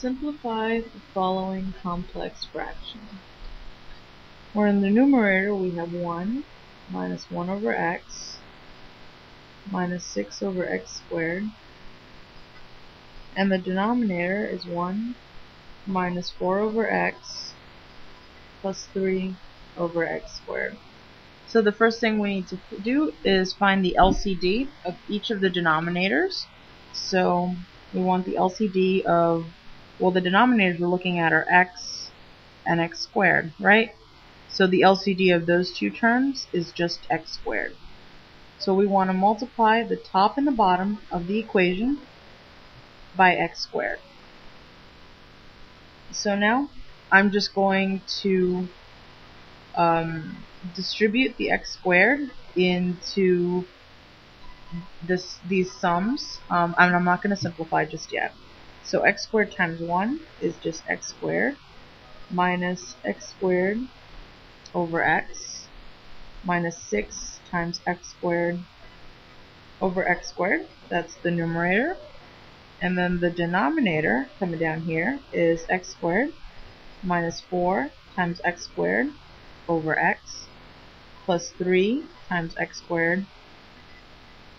Simplify the following complex fraction. Where in the numerator we have 1 minus 1 over x minus 6 over x squared, and the denominator is 1 minus 4 over x plus 3 over x squared. So the first thing we need to do is find the LCD of each of the denominators. So we want the LCD of, well, the denominators we're looking at are x and x squared, right? So the LCD of those two terms is just x squared. So we want to multiply the top and the bottom of the equation by x squared. So now I'm just going to distribute the x squared into these sums, and I'm not going to simplify just yet. So x squared times 1 is just x squared minus x squared over x minus 6 times x squared over x squared. That's the numerator. And then the denominator coming down here is x squared minus 4 times x squared over x plus 3 times x squared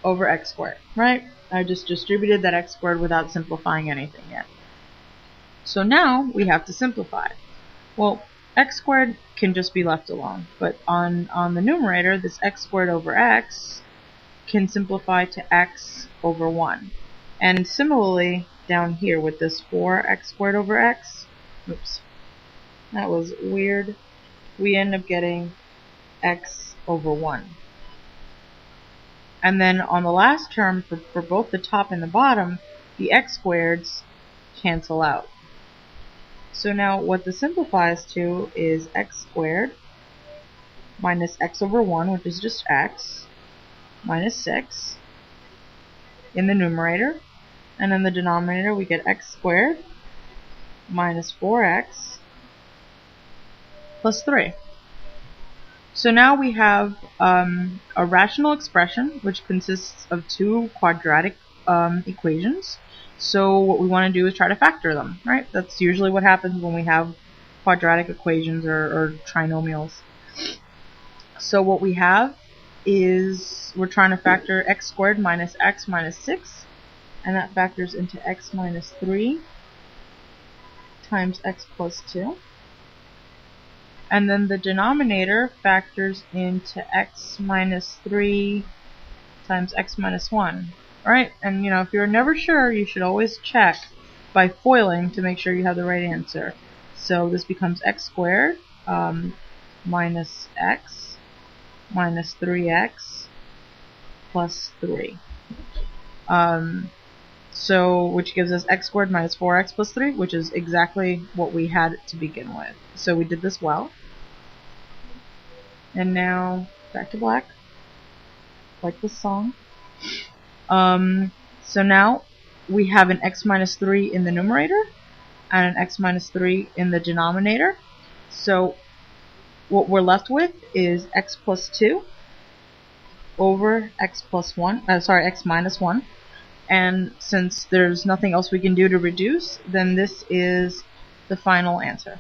over x squared, right? I just distributed that x squared without simplifying anything yet. So now we have to simplify. Well, x squared can just be left alone, but on the numerator, this x squared over x can simplify to x over 1. And similarly, down here with this 4x squared over x, oops, that was weird, we end up getting x over 1. And then on the last term, for both the top and the bottom, the x squareds cancel out. So now what this simplifies to is x squared minus x over 1, which is just x, minus 6 in the numerator. And in the denominator we get x squared minus 4x plus 3. So now we have a rational expression which consists of two quadratic equations. So what we want to do is try to factor them, right? That's usually what happens when we have quadratic equations or trinomials. So what we have is we're trying to factor x squared minus x minus 6, and that factors into x minus 3 times x plus 2. And then the denominator factors into x minus 3 times x minus 1. Alright, and if you're never sure, you should always check by foiling to make sure you have the right answer. So this becomes x squared minus x minus 3x plus 3. So which gives us x squared minus 4x plus 3, which is exactly what we had to begin with. So we did this well. And now back to black, like this song. So now we have an x minus 3 in the numerator and an x minus 3 in the denominator. So what we're left with is x plus 2 over x plus 1, x minus 1. And since there's nothing else we can do to reduce, then this is the final answer.